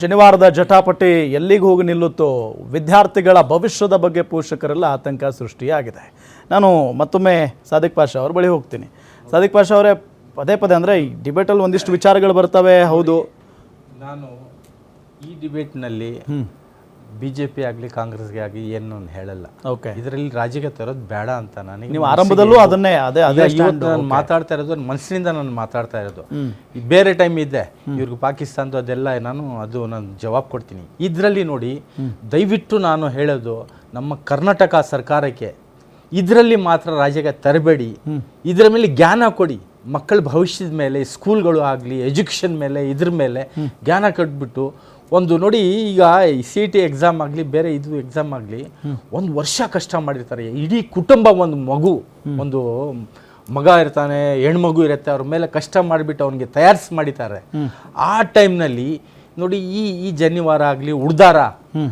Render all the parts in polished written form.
ಶನಿವಾರದ ಜಟಾಪಟಿ ಎಲ್ಲಿಗೆ ಹೋಗಿ ನಿಲ್ಲುತ್ತೋ ವಿದ್ಯಾರ್ಥಿಗಳ ಭವಿಷ್ಯದ ಬಗ್ಗೆ ಪೋಷಕರೆಲ್ಲ ಆತಂಕ ಸೃಷ್ಟಿಯಾಗಿದೆ. ನಾನು ಮತ್ತೊಮ್ಮೆ ಸಾದಿಕ್ ಪಾಷಾ ಅವ್ರ ಬಳಿ ಹೋಗ್ತೀನಿ. ಸಾದಿಕ್ ಪಾಷಾ ಅವರೇ, ಪದೇ ಪದೇ ಅಂದರೆ ಈ ಡಿಬೇಟಲ್ಲಿ ಒಂದಿಷ್ಟು ವಿಚಾರಗಳು ಬರ್ತವೆ. ಹೌದು, ನಾನು ಈ ಡಿಬೇಟ್ನಲ್ಲಿ BJP ಆಗಲಿ ಕಾಂಗ್ರೆಸ್ಗೆ ಆಗಲಿ ಏನು ಹೇಳಲ್ಲ. ಓಕೆ, ಇದರಲ್ಲಿ ರಾಜಕೀಯ ತರೋದು ಬೇಡ ಅಂತ ನನಗೆ. ನೀವು ಆರಂಭದಲ್ಲೂ ಅದನ್ನೇ ಇವತ್ತು ನಾನು ಮಾತಾಡ್ತಾ ಇರೋದು ಮನಸ್ಸಿನಿಂದ ನಾನು ಮಾತಾಡ್ತಾ ಇರೋದು. ಬೇರೆ ಟೈಮ್ ಇದೆ ಇವ್ರಿಗೆ ಪಾಕಿಸ್ತಾನದ್ದು ಅದೆಲ್ಲ ನಾನು ಜವಾಬ್ ಕೊಡ್ತೀನಿ. ಇದರಲ್ಲಿ ನೋಡಿ, ದಯವಿಟ್ಟು ನಾನು ಹೇಳೋದು ನಮ್ಮ ಕರ್ನಾಟಕ ಸರ್ಕಾರಕ್ಕೆ ಇದರಲ್ಲಿ ಮಾತ್ರ ರಾಜಕೀಯ ತರಬೇಡಿ. ಇದರ ಮೇಲೆ ಜ್ಞಾನ ಕೊಡಿ. ಮಕ್ಕಳ ಭವಿಷ್ಯದ ಮೇಲೆ, ಸ್ಕೂಲ್ಗಳು ಆಗಲಿ, ಎಜುಕೇಷನ್ ಮೇಲೆ, ಇದ್ರ ಮೇಲೆ ಜ್ಞಾನ ಕೊಟ್ಬಿಟ್ಟು ಒಂದು ನೋಡಿ, ಈಗ CET ಎಕ್ಸಾಮ್ ಆಗಲಿ, ಬೇರೆ ಇದು ಎಕ್ಸಾಮ್ ಆಗಲಿ, ಒಂದು ವರ್ಷ ಕಷ್ಟ ಮಾಡಿರ್ತಾರೆ. ಇಡೀ ಕುಟುಂಬ, ಒಂದು ಮಗ ಇರ್ತಾನೆ, ಹೆಣ್ಮಗು ಇರುತ್ತೆ, ಅವ್ರ ಮೇಲೆ ಕಷ್ಟ ಮಾಡಿಬಿಟ್ಟು ಅವನಿಗೆ ಮಾಡಿದ್ದಾರೆ. ಆ ಟೈಮ್ನಲ್ಲಿ ನೋಡಿ, ಈ ಜನಿವಾರ ಆಗಲಿ, ಉಡ್ದಾರ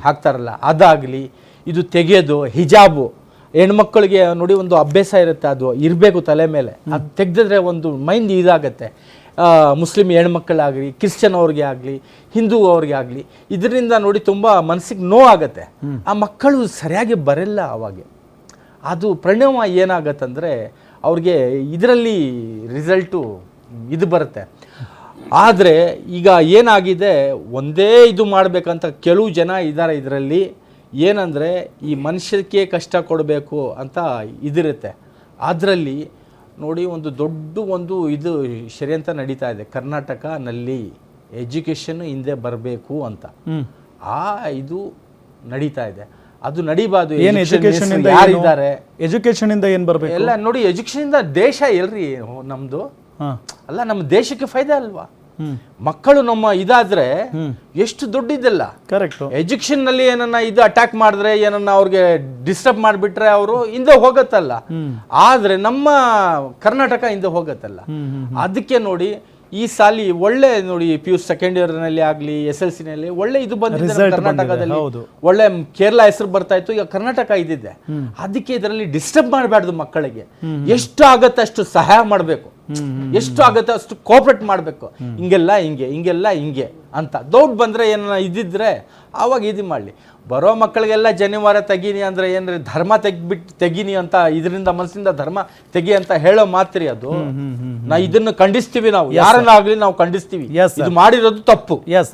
ಹಾಕ್ತಾರಲ್ಲ, ಅದಾಗಲಿ, ಇದು ತೆಗೆಯೋದು, ಹಿಜಾಬು, ಹೆಣ್ಮಕ್ಳಿಗೆ ನೋಡಿ ಒಂದು ಅಭ್ಯಾಸ ಇರುತ್ತೆ, ಅದು ಇರಬೇಕು ತಲೆ ಮೇಲೆ. ಅದು ತೆಗೆದಿದ್ರೆ ಒಂದು ಮೈಂಡ್ ಇದಾಗತ್ತೆ. ಮುಸ್ಲಿಂ ಹೆಣ್ಮಕ್ಕಳಾಗಲಿ, ಕ್ರಿಶ್ಚಿಯನ್ ಅವ್ರಿಗೆ ಆಗಲಿ, ಹಿಂದೂ ಅವ್ರಿಗೆ ಆಗಲಿ, ಇದರಿಂದ ನೋಡಿ ತುಂಬ ಮನಸ್ಸಿಗೆ ನೋವಾಗತ್ತೆ. ಆ ಮಕ್ಕಳು ಸರಿಯಾಗಿ ಬರಲ್ಲ. ಅವಾಗ ಅದು ಪರಿಣಾಮ ಏನಾಗತ್ತಂದರೆ ಅವ್ರಿಗೆ ಇದರಲ್ಲಿ ರಿಸಲ್ಟು ಇದು ಬರುತ್ತೆ. ಆದರೆ ಈಗ ಏನಾಗಿದೆ, ಒಂದೇ ಇದು ಮಾಡಬೇಕಂತ ಕೆಲವು ಜನ ಇದ್ದಾರೆ ಇದರಲ್ಲಿ. ಏನಂದರೆ ಈ ಮನುಷ್ಯಕ್ಕೆ ಕಷ್ಟ ಕೊಡಬೇಕು ಅಂತ ಇದಿರುತ್ತೆ. ಅದರಲ್ಲಿ ನೋಡಿ, ಒಂದು ದೊಡ್ಡ ಇದು ಷಡ್ಯಂತ್ರ ನಡೀತಾ ಇದೆ ಕರ್ನಾಟಕನಲ್ಲಿ. ಎಜುಕೇಷನ್ ಹಿಂದೆ ಬರಬೇಕು ಅಂತ ಇದು ನಡೀತಾ ಇದೆ. ಅದು ನಡಿಬಾರ್ದು. ಯಾರಿದ್ದಾರೆ ಎಜುಕೇಷನ್ ಇಂದ ಏನು ಬರಬೇಕು ಎಲ್ಲ ನೋಡಿ. ಎಜುಕೇಷನ್ ಇಂದ ದೇಶ ಎಲ್ರಿ ನಮ್ದು ಅಲ್ಲ, ನಮ್ಮ ದೇಶಕ್ಕೆ ಫೈದೆ ಅಲ್ವಾ? ಮಕ್ಕಳು ನಮ್ಮ ಇದಾದ್ರೆ ಎಷ್ಟು ದೊಡ್ಡದಿಲ್ಲ. ಕರೆಕ್ಟ್. ಎಜುಕೇಷನ್ ನಲ್ಲಿ ಏನನ್ನ ಇದು ಅಟ್ಯಾಕ್ ಮಾಡಿದ್ರೆ, ಏನನ್ನ ಅವ್ರಿಗೆ ಡಿಸ್ಟರ್ಬ್ ಮಾಡಿಬಿಟ್ರೆ ಅವರು ಹಿಂದೆ ಹೋಗತ್ತಲ್ಲ. ಆದ್ರೆ ನಮ್ಮ ಕರ್ನಾಟಕ ಹಿಂದೆ ಹೋಗತ್ತಲ್ಲ. ಅದಕ್ಕೆ ನೋಡಿ, ಈ ಸಾಲಿ ಒಳ್ಳೆ ನೋಡಿ, PU ಸೆಕೆಂಡ್ ಇಯರ್ ನಲ್ಲಿ ಆಗ್ಲಿ, SLC ನಲ್ಲಿ ಒಳ್ಳೆ ಇದು ಬಂದಿದೆ ಕರ್ನಾಟಕದಲ್ಲಿ. ಒಳ್ಳೆ ಕೇರಳ ಹೆಸರು ಬರ್ತಾ ಇತ್ತು, ಈಗ ಕರ್ನಾಟಕ ಇದಿದೆ. ಅದಕ್ಕೆ ಇದರಲ್ಲಿ ಡಿಸ್ಟರ್ಬ್ ಮಾಡಬಾರ್ದು. ಮಕ್ಕಳಿಗೆ ಎಷ್ಟು ಆಗತ್ತೆ ಅಷ್ಟು ಸಹಾಯ ಮಾಡಬೇಕು, ಎಷ್ಟು ಆಗತ್ತೆ ಅಷ್ಟು ಕೋಆಪರೇಟ್ ಮಾಡಬೇಕು. ಹಿಂಗೆಲ್ಲ ಹಿಂಗೆ ಅಂತ ದೊಡ್ಡ ಬಂದ್ರೆ ಏನ ಇದ್ದಿದ್ರೆ ಆವಾಗ ಇದು ಮಾಡಲಿ. ಬರೋ ಮಕ್ಕಳಿಗೆಲ್ಲ ಜನಿವಾರ ತೆಗೀನಿ ಅಂದ್ರೆ ಏನ್ರಿ, ಧರ್ಮ ತೆಗೀನಿ ಅಂತ, ಇದರಿಂದ ಮನಸ್ಸಿಂದ ಧರ್ಮ ತೆಗಿ ಅಂತ ಹೇಳೋ ಮಾತ್ರಿ ಅದು. ಇದನ್ನು ಖಂಡಿಸ್ತೀವಿ ನಾವು, ಯಾರನ್ನಾಗ್ಲಿ ನಾವು ಖಂಡಿಸ್ತೀವಿ. ಇದು ಮಾಡಿರೋದು ತಪ್ಪು. ಎಸ್,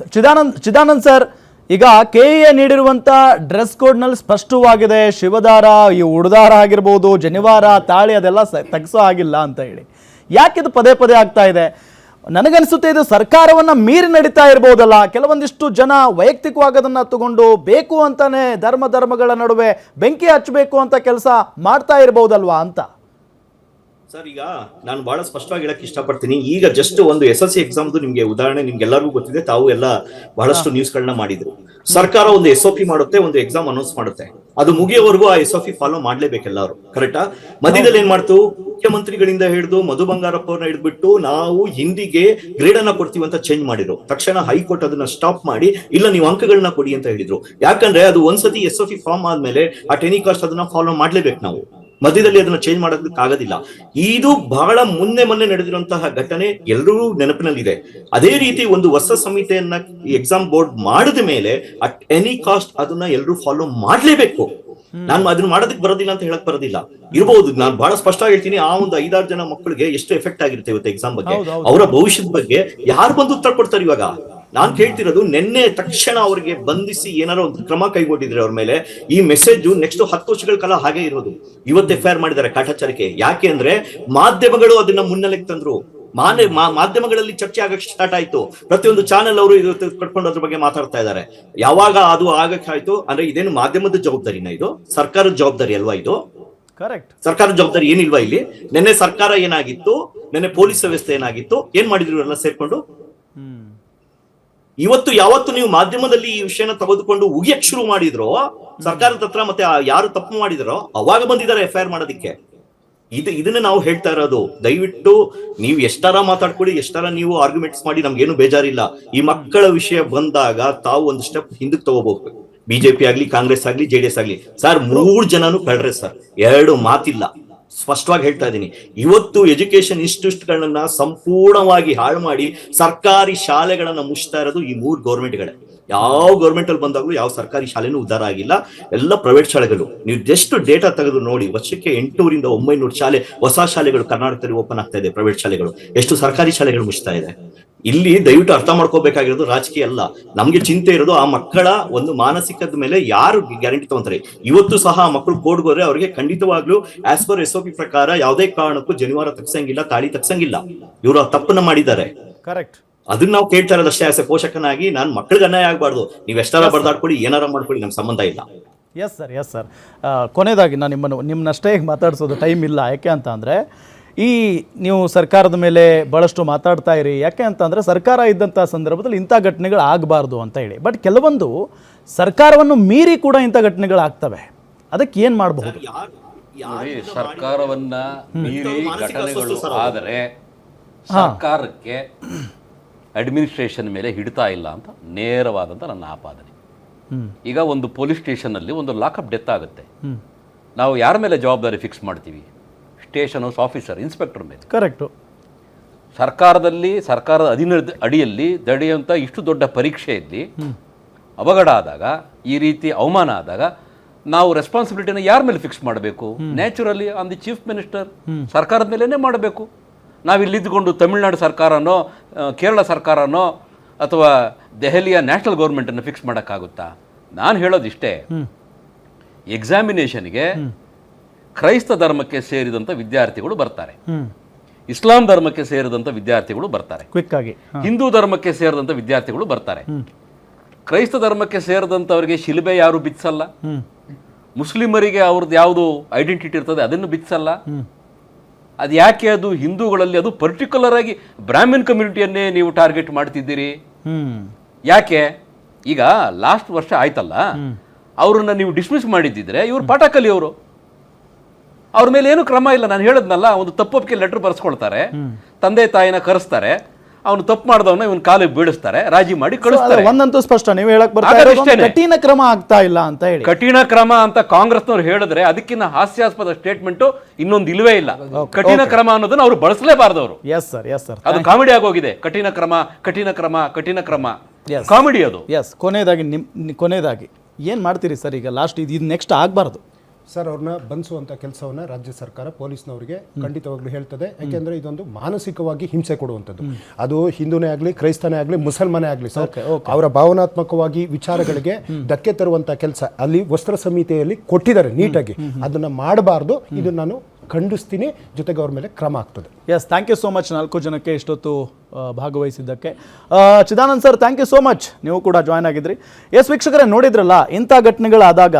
ಚಿದಾನಂದ್ ಸರ್, ಈಗ KEA ನೀಡಿರುವಂತ ಡ್ರೆಸ್ ಕೋಡ್ ನಲ್ಲಿ ಸ್ಪಷ್ಟವಾಗಿದೆ, ಶಿವದಾರ, ಈ ಉಡ್ದಾರ ಆಗಿರ್ಬೋದು, ಜನಿವಾರ, ತಾಳಿ ಅದೆಲ್ಲ ತೆಗೆಸೋ ಆಗಿಲ್ಲ ಅಂತ ಹೇಳಿ. ಯಾಕಿದು ಪದೇ ಪದೇ ಆಗ್ತಾ ಇದೆ? ನನಗನ್ಸುತ್ತೆ ಇದು ಸರ್ಕಾರವನ್ನ ಮೀರಿ ನಡೀತಾ ಇರ್ಬೋದಲ್ಲ. ಕೆಲವೊಂದಿಷ್ಟು ಜನ ವೈಯಕ್ತಿಕವಾಗಿ ಅದನ್ನ ತಗೊಂಡು ಬೇಕು ಅಂತಾನೆ ಧರ್ಮಗಳ ನಡುವೆ ಬೆಂಕಿ ಹಚ್ಚಬೇಕು ಅಂತ ಕೆಲಸ ಮಾಡ್ತಾ ಇರ್ಬೋದಲ್ವಾ ಅಂತ. ಸರ್, ಈಗ ನಾನು ಬಹಳ ಸ್ಪಷ್ಟವಾಗಿ ಹೇಳಕ್ ಇಷ್ಟಪಡ್ತೀನಿ. ಈಗ ಜಸ್ಟ್ ಒಂದು SSC ಎಕ್ಸಾಮ್ದು ನಿಮ್ಗೆ ಉದಾಹರಣೆ ನಿಮ್ಗೆಲ್ಲರಿಗೂ ಗೊತ್ತಿದೆ. ತಾವು ಎಲ್ಲ ಬಹಳಷ್ಟು ನ್ಯೂಸ್ಗಳನ್ನ ಮಾಡಿದ್ರು. ಸರ್ಕಾರ ಒಂದು SOP ಮಾಡುತ್ತೆ, ಒಂದು ಎಕ್ಸಾಮ್ ಅನೌನ್ಸ್ ಮಾಡುತ್ತೆ. ಅದು ಮುಗಿಯೋವರೆಗೂ ಆ SOP ಫಾಲೋ ಮಾಡ್ಲೇಬೇಕು ಎಲ್ಲರೂ. ಕರೆಕ್ಟಾ? ಮಧ್ಯದಲ್ಲಿ ಏನ್ ಮಾಡ್ತು, ಮುಖ್ಯಮಂತ್ರಿಗಳಿಂದ ಹಿಡಿದು ಮಧು ಬಂಗಾರಪ್ಪ ಅವ್ರನ್ನ ಹಿಡಿದ್ಬಿಟ್ಟು ನಾವು ಹಿಂದಿಗೆ ಗ್ರೇಡ್ ಅನ್ನ ಕೊಡ್ತೀವಿ ಅಂತ ಚೇಂಜ್ ಮಾಡಿದ್ರು. ತಕ್ಷಣ ಹೈಕೋರ್ಟ್ ಅದನ್ನ ಸ್ಟಾಪ್ ಮಾಡಿ, ಇಲ್ಲ ನೀವು ಅಂಕಗಳನ್ನ ಕೊಡಿ ಅಂತ ಹೇಳಿದ್ರು. ಯಾಕಂದ್ರೆ ಅದು ಒಂದ್ಸತಿ SOP ಫಾರ್ಮ್ ಆದ್ಮೇಲೆ ಅಟ್ ಎನಿ ಕಾಸ್ಟ್ ಅದನ್ನ ಫಾಲೋ ಮಾಡ್ಲೇಬೇಕು ನಾವು. ಮಧ್ಯದಲ್ಲಿ ಅದನ್ನ ಚೇಂಜ್ ಮಾಡೋದಕ್ಕೆ ಆಗೋದಿಲ್ಲ. ಇದು ಬಹಳ ಮೊನ್ನೆ ನಡೆದಿರುವಂತಹ ಘಟನೆ ಎಲ್ಲರೂ ನೆನಪಿನಲ್ಲಿದೆ. ಅದೇ ರೀತಿ ಒಂದು ಹೊಸ ಸಂಹಿತೆಯನ್ನ ಎಕ್ಸಾಮ್ ಬೋರ್ಡ್ ಮಾಡಿದ ಮೇಲೆ ಅಟ್ ಎನಿ ಕಾಸ್ಟ್ ಅದನ್ನ ಎಲ್ಲರೂ ಫಾಲೋ ಮಾಡ್ಲೇಬೇಕು. ನಾನು ಅದನ್ನ ಮಾಡೋದಕ್ಕೆ ಬರೋದಿಲ್ಲ ಅಂತ ಹೇಳಕ್ ಬರೋದಿಲ್ಲ. ಇರಬಹುದು, ನಾನು ಬಹಳ ಸ್ಪಷ್ಟವಾಗಿ ಹೇಳ್ತೀನಿ. ಆ ಒಂದು 5-6 ಜನ ಮಕ್ಕಳಿಗೆ ಎಷ್ಟು ಎಫೆಕ್ಟ್ ಆಗಿರುತ್ತೆ ಇವತ್ತು ಎಕ್ಸಾಮ್ ಬಗ್ಗೆ, ಅವರ ಭವಿಷ್ಯದ ಬಗ್ಗೆ ಯಾರು ಬಂದು ಉತ್ತರ ಕೊಡ್ತಾರೆ ಇವಾಗ? ನಾನ್ ಕೇಳ್ತಿರೋದು, ನಿನ್ನೆ ತಕ್ಷಣ ಅವರಿಗೆ ಬಂಧಿಸಿ ಏನಾರೋ ಒಂದು ಕ್ರಮ ಕೈಗೊಂಡಿದ್ರೆ ಅವ್ರ ಮೇಲೆ, ಈ ಮೆಸೇಜ್ ನೆಕ್ಸ್ಟ್ 10 ವರ್ಷಗಳ ಕಾಲ ಹಾಗೆ ಇರೋದು. ಇವತ್ತು FIR ಮಾಡಿದ್ದಾರೆ ಕಾಟಾಚಾರಕ್ಕೆ. ಯಾಕೆ ಅಂದ್ರೆ ಮಾಧ್ಯಮಗಳು ಅದನ್ನ ಮುನ್ನೆಲೆಗೆ ತಂದ್ರು. ಮಾಧ್ಯಮಗಳಲ್ಲಿ ಚರ್ಚೆ ಆಗಕ್ಕೆ ಸ್ಟಾರ್ಟ್ ಆಯ್ತು. ಪ್ರತಿಯೊಂದು ಚಾನೆಲ್ ಅವರು ಕಟ್ಕೊಂಡು ಅದ್ರ ಬಗ್ಗೆ ಮಾತಾಡ್ತಾ ಇದ್ದಾರೆ. ಯಾವಾಗ ಅದು ಆಗಕ್ಕೆ ಆಯ್ತು ಅಂದ್ರೆ, ಇದೇನು ಮಾಧ್ಯಮದ ಜವಾಬ್ದಾರಿನ? ಇದು ಸರ್ಕಾರದ ಜವಾಬ್ದಾರಿ ಅಲ್ವಾ? ಇದು ಕರೆಕ್ಟ್. ಸರ್ಕಾರದ ಜವಾಬ್ದಾರಿ ಏನಿಲ್ವಾ ಇಲ್ಲಿ? ನಿನ್ನೆ ಸರ್ಕಾರ ಏನಾಗಿತ್ತು, ನಿನ್ನೆ ಪೊಲೀಸ್ ವ್ಯವಸ್ಥೆ ಏನಾಗಿತ್ತು, ಏನ್ ಮಾಡಿದ್ರು ಎಲ್ಲ ಸೇರ್ಕೊಂಡು? ಇವತ್ತು ಯಾವತ್ತು ನೀವು ಮಾಧ್ಯಮದಲ್ಲಿ ಈ ವಿಷಯನ ತೆಗೆದುಕೊಂಡು ಉಗಿಯಕ್ ಶುರು ಮಾಡಿದ್ರೋ ಸರ್ಕಾರದ ಹತ್ರ, ಮತ್ತೆ ಯಾರು ತಪ್ಪು ಮಾಡಿದ್ರೋ ಅವಾಗ ಬಂದಿದ್ದಾರೆ FIR ಮಾಡೋದಿಕ್ಕೆ. ಇದನ್ನ ನಾವು ಹೇಳ್ತಾ ಇರೋದು. ದಯವಿಟ್ಟು ನೀವು ಎಷ್ಟಾರ ಮಾತಾಡ್ಕೊಳ್ಳಿ, ಎಷ್ಟಾರ ನೀವು ಆರ್ಗ್ಯುಮೆಂಟ್ಸ್ ಮಾಡಿ, ನಮ್ಗೇನು ಬೇಜಾರಿಲ್ಲ. ಈ ಮಕ್ಕಳ ವಿಷಯ ಬಂದಾಗ ತಾವು ಒಂದು ಸ್ಟೆಪ್ ಹಿಂದಕ್ಕೆ ತಗೋಬಹುದು. BJP ಆಗ್ಲಿ, ಕಾಂಗ್ರೆಸ್ ಆಗ್ಲಿ, JDS ಆಗ್ಲಿ. ಸರ್, 3 ಜನನು ಕಳ್ರೆ ಸರ್, 2 ಮಾತಿಲ್ಲ. ಸ್ಪಷ್ಟವಾಗಿ ಹೇಳ್ತಾ ಇದ್ದೀನಿ. ಇವತ್ತು ಎಜುಕೇಶನ್ ಇನ್ಸ್ಟಿಟ್ಯೂಟ್ಗಳನ್ನ ಸಂಪೂರ್ಣವಾಗಿ ಹಾಳು ಮಾಡಿ ಸರ್ಕಾರಿ ಶಾಲೆಗಳನ್ನ ಮುಚ್ತಾ ಇರೋದು ಈ 3 ಗೌರ್ಮೆಂಟ್ಗಳೇ. ಯಾವ ಗೌರ್ಮೆಂಟ್ ಅಲ್ಲಿ ಬಂದಾಗ್ಲೂ ಯಾವ ಸರ್ಕಾರಿ ಶಾಲೆನೂ ಉದ್ಧಾರ ಆಗಿಲ್ಲ, ಎಲ್ಲ ಪ್ರೈವೇಟ್ ಶಾಲೆಗಳು. ನೀವು ಜಸ್ಟ್ ಡೇಟಾ ತೆಗೆದು ನೋಡಿ, ವರ್ಷಕ್ಕೆ 800ರಿಂದ 900 ಶಾಲೆ, ಹೊಸ ಶಾಲೆಗಳು ಕರ್ನಾಟಕದಲ್ಲಿ ಓಪನ್ ಆಗ್ತಾ ಇದೆ, ಪ್ರೈವೇಟ್ ಶಾಲೆಗಳು. ಎಷ್ಟು ಸರ್ಕಾರಿ ಶಾಲೆಗಳು ಮುಚ್ತಾ ಇದೆ. ಇಲ್ಲಿ ದಯವಿಟ್ಟು ಅರ್ಥ ಮಾಡ್ಕೋಬೇಕಾಗಿರೋದು ರಾಜಕೀಯ ಅಲ್ಲ, ನಮ್ಗೆ ಚಿಂತೆ ಇರೋದು ಆ ಮಕ್ಕಳ ಒಂದು ಮಾನಸಿಕದ ಮೇಲೆ ಯಾರು ಗ್ಯಾರಂಟಿ ತಗೊಂತಾರೆ. ಇವತ್ತು ಸಹ ಆ ಮಕ್ಕಳು ಕೋರ್ಟ್ಗೆ ಹೋದ್ರೆ ಅವ್ರಿಗೆ ಖಂಡಿತವಾಗ್ಲೂ ಆಸ್ ಪರ್ SOP ಪ್ರಕಾರ ಯಾವುದೇ ಕಾರಣಕ್ಕೂ ಜನಿವಾರ ತಗ್ಸಂಗಿಲ್ಲ, ತಾಳಿ ತಗ್ಸಂಗಿಲ್ಲ. ಇವರು ಆ ತಪ್ಪನ್ನ ಮಾಡಿದ್ದಾರೆ. ಕರೆಕ್ಟ್. ಅದನ್ನ ನಾವು ಕೇಳ್ತಾ ಇರೋದಷ್ಟೇ ಆಸೆ ಪೋಷಕನಾಗಿ. ನಾನು ಮಕ್ಕಳಿಗೆ ಅನ್ಯಾಯ ಆಗ್ಬಾರ್ದು, ನೀವ್ ಎಷ್ಟಾರ ಬಡ್ದಾಡ್ಕೊಳ್ಳಿ, ಏನಾರ ಮಾಡ್ಕೊಳ್ಳಿ, ನಮ್ಗೆ ಸಂಬಂಧ ಇಲ್ಲ. Yes sir. ಕೊನೆಯದಾಗಿ ನಾನು ನಿಮ್ಮನ್ನಷ್ಟೇ ಮಾತಾಡಿಸೋದು ಟೈಮ್ ಇಲ್ಲ. ಯಾಕೆ ಅಂತ ಅಂದರೆ ಈ ನೀವು ಸರ್ಕಾರದ ಮೇಲೆ ಭಾಳಷ್ಟು ಮಾತಾಡ್ತಾ ಇರಿ. ಯಾಕೆ ಅಂತಂದರೆ ಸರ್ಕಾರ ಇದ್ದಂಥ ಸಂದರ್ಭದಲ್ಲಿ ಇಂಥ ಘಟನೆಗಳು ಆಗಬಾರ್ದು ಅಂತ ಹೇಳಿ. ಬಟ್ ಕೆಲವೊಂದು ಸರ್ಕಾರವನ್ನು ಮೀರಿ ಕೂಡ ಇಂಥ ಘಟನೆಗಳು ಆಗ್ತವೆ. ಅದಕ್ಕೆ ಏನು ಮಾಡಬಹುದು? ನೋಡಿ, ಸರ್ಕಾರವನ್ನ ಮೀರಿ ಘಟನೆಗಳು ಆದರೆ ಸರ್ಕಾರಕ್ಕೆ ಅಡ್ಮಿನಿಸ್ಟ್ರೇಷನ್ ಮೇಲೆ ಹಿಡಿತಾ ಇಲ್ಲ ಅಂತ ನೇರವಾದಂಥ ನನ್ನ ಆಪಾದನೆ. ಈಗ ಒಂದು ಪೊಲೀಸ್ ಸ್ಟೇಷನ್ನಲ್ಲಿ ಒಂದು ಲಾಕಪ್ ಡೆತ್ ಆಗುತ್ತೆ, ನಾವು ಯಾರ ಮೇಲೆ ಜವಾಬ್ದಾರಿ ಫಿಕ್ಸ್ ಮಾಡ್ತೀವಿ? ಸ್ಟೇಷನ್ ಹೌಸ್ ಆಫೀಸರ್, ಇನ್ಸ್ಪೆಕ್ಟರ್ ಮೇಲೆ. ಕರೆಕ್ಟು. ಸರ್ಕಾರದ ಅಡಿಯಲ್ಲಿ ನಡೆಯುವಂಥ ಇಷ್ಟು ದೊಡ್ಡ ಪರೀಕ್ಷೆಯಲ್ಲಿ ಅವಘಡ ಆದಾಗ, ಈ ರೀತಿ ಅವಮಾನ ಆದಾಗ ನಾವು ರೆಸ್ಪಾನ್ಸಿಬಿಲಿಟಿನ ಯಾರ ಮೇಲೆ ಫಿಕ್ಸ್ ಮಾಡಬೇಕು? Naturally on the chief minister, ಸರ್ಕಾರದ ಮೇಲೇ ಮಾಡಬೇಕು. ನಾವಿಲ್ಲಿದ್ದುಕೊಂಡು ತಮಿಳುನಾಡು ಸರ್ಕಾರನೋ ಕೇರಳ ಸರ್ಕಾರನೋ ಅಥವಾ ದೆಹಲಿಯ ನ್ಯಾಷನಲ್ ಗೌರ್ಮೆಂಟನ್ನು ಫಿಕ್ಸ್ ಮಾಡೋಕ್ಕಾಗುತ್ತಾ? ನಾನು ಹೇಳೋದಿಷ್ಟೇ, ಎಕ್ಸಾಮಿನೇಷನ್ಗೆ ಕ್ರೈಸ್ತ ಧರ್ಮಕ್ಕೆ ಸೇರಿದಂಥ ವಿದ್ಯಾರ್ಥಿಗಳು ಬರ್ತಾರೆ, ಇಸ್ಲಾಂ ಧರ್ಮಕ್ಕೆ ಸೇರಿದಂಥ ವಿದ್ಯಾರ್ಥಿಗಳು ಬರ್ತಾರೆ, ಕ್ವಿಕ್ ಆಗಿ ಹಿಂದೂ ಧರ್ಮಕ್ಕೆ ಸೇರಿದಂಥ ವಿದ್ಯಾರ್ಥಿಗಳು ಬರ್ತಾರೆ. ಕ್ರೈಸ್ತ ಧರ್ಮಕ್ಕೆ ಸೇರಿದಂಥವರಿಗೆ ಶಿಲುಬೆ ಯಾರು ಬಿಚ್ಚಲ್ಲ, ಮುಸ್ಲಿಮರಿಗೆ ಅವ್ರದ್ದು ಯಾವುದು ಐಡೆಂಟಿಟಿ ಇರ್ತದೆ ಅದನ್ನು ಬಿಚ್ಚಲ್ಲ. ಅದು ಯಾಕೆ? ಅದು ಹಿಂದೂಗಳಲ್ಲಿ ಅದು ಪರ್ಟಿಕ್ಯುಲರ್ ಆಗಿ ಬ್ರಾಹ್ಮಿನ್ ಕಮ್ಯುನಿಟಿಯನ್ನೇ ನೀವು ಟಾರ್ಗೆಟ್ ಮಾಡ್ತಿದ್ದೀರಿ. ಯಾಕೆ? ಈಗ ಲಾಸ್ಟ್ ವರ್ಷ ಆಯ್ತಲ್ಲ, ಅವ್ರನ್ನ ನೀವು ಡಿಸ್ಮಿಸ್ ಮಾಡಿದ್ದಿದ್ರೆ ಇವ್ರು ಪಾಠ ಕಲಿಯೋರು, ಅವ್ರ ಮೇಲೆ ಏನು ಕ್ರಮ ಇಲ್ಲ. ನಾನು ಹೇಳದ್ನಲ್ಲ, ಒಂದು ತಪ್ಪೊಪ್ಪಿಗೆ ಲೆಟರ್ ಬರ್ಸ್ಕೊಳ್ತಾರೆ, ತಂದೆ ತಾಯಿನ ಕರೆಸ್ತಾರೆ, ಅವನು ತಪ್ಪು ಮಾಡಿದವನ್ನ ಇವನ್ ಕಾಲಿಗೆ ಬೀಳಿಸ್ತಾರೆ, ರಾಜಿ ಮಾಡಿ ಕಳಿಸ್ತಾರೆ. ಒಂದಂತೂ ಸ್ಪಷ್ಟ, ನೀವು ಹೇಳಕ್ ಬರ್ತಾರೆ ಕಠಿಣ ಕ್ರಮ ಆಗ್ತಾ ಇಲ್ಲ ಅಂತ ಹೇಳಿ. ಕಠಿಣ ಕ್ರಮ ಅಂತ ಕಾಂಗ್ರೆಸ್ನವ್ರು ಹೇಳಿದ್ರೆ ಅದಕ್ಕಿಂತ ಹಾಸ್ಯಾಸ್ಪದ ಸ್ಟೇಟ್ಮೆಂಟ್ ಇನ್ನೊಂದು ಇಲ್ವೇ ಇಲ್ಲ. ಕಠಿಣ ಕ್ರಮ ಅನ್ನೋದನ್ನ ಅವ್ರು ಬಳಸಲೇಬಾರ್ದವ್ರು. Yes sir. ಅದು ಕಾಮಿಡಿ ಆಗೋಗಿದೆ. ಕಠಿಣ ಕ್ರಮ ಕಾಮಿಡಿ ಅದು. ಎಸ್. ಕೊನೆಯದಾಗಿ ಏನ್ ಮಾಡ್ತೀರಿ ಸರ್? ಈಗ ಲಾಸ್ಟ್ ಇದು ನೆಕ್ಸ್ಟ್ ಆಗಬಾರ್ದು ಸರ್. ಅವ್ರನ್ನ ಬಂಧಿಸುವಂಥ ಕೆಲಸವನ್ನು ರಾಜ್ಯ ಸರ್ಕಾರ ಪೊಲೀಸ್ನವರಿಗೆ ಖಂಡಿತವಾಗ್ಲೂ ಹೇಳ್ತದೆ. ಯಾಕೆಂದರೆ ಇದೊಂದು ಮಾನಸಿಕವಾಗಿ ಹಿಂಸೆ ಕೊಡುವಂಥದ್ದು. ಅದು ಹಿಂದೂನೇ ಆಗಲಿ, ಕ್ರೈಸ್ತನೇ ಆಗಲಿ, ಮುಸಲ್ಮಾನೇ ಆಗಲಿ ಸರ್, ಅವರ ಭಾವನಾತ್ಮಕವಾಗಿ ವಿಚಾರಗಳಿಗೆ ಧಕ್ಕೆ ತರುವಂಥ ಕೆಲಸ ಅಲ್ಲಿ ವಸ್ತ್ರ ಸಂಹಿತೆಯಲ್ಲಿ ಕೊಟ್ಟಿದ್ದಾರೆ ನೀಟಾಗಿ. ಅದನ್ನು ಮಾಡಬಾರ್ದು. ಇದನ್ನು ನಾನು ಖಂಡಿಸ್ತೀನಿ. ಜೊತೆಗೆ ಅವ್ರ ಮೇಲೆ ಕ್ರಮ ಆಗ್ತದೆ. Yes, thank you so much 4 ಜನಕ್ಕೆ ಇಷ್ಟೊತ್ತು ಭಾಗವಹಿಸಿದ್ದಕ್ಕೆ. Chidanand sir, thank you so much. ನೀವು ಕೂಡ ಜಾಯ್ನ್ ಆಗಿದ್ರಿ. ಎಸ್ ವೀಕ್ಷಕರೇ, ನೋಡಿದ್ರಲ್ಲ, ಇಂಥ ಘಟನೆಗಳಾದಾಗ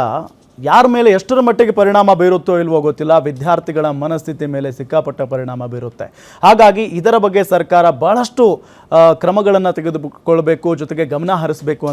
ಯಾರ ಮೇಲೆ ಎಷ್ಟರ ಮಟ್ಟಿಗೆ ಪರಿಣಾಮ ಬೀರುತ್ತೋ ಇಲ್ವೋ ಗೊತ್ತಿಲ್ಲ, ವಿದ್ಯಾರ್ಥಿಗಳ ಮನಸ್ಥಿತಿ ಮೇಲೆ ಸಿಕ್ಕಾಪಟ್ಟ ಪರಿಣಾಮ ಬೀರುತ್ತೆ. ಹಾಗಾಗಿ ಇದರ ಬಗ್ಗೆ ಸರ್ಕಾರ ಬಹಳಷ್ಟು ಕ್ರಮಗಳನ್ನು ತೆಗೆದುಕೊಳ್ಳಬೇಕು, ಜೊತೆಗೆ ಗಮನ ಹರಿಸಬೇಕು ಅಂತ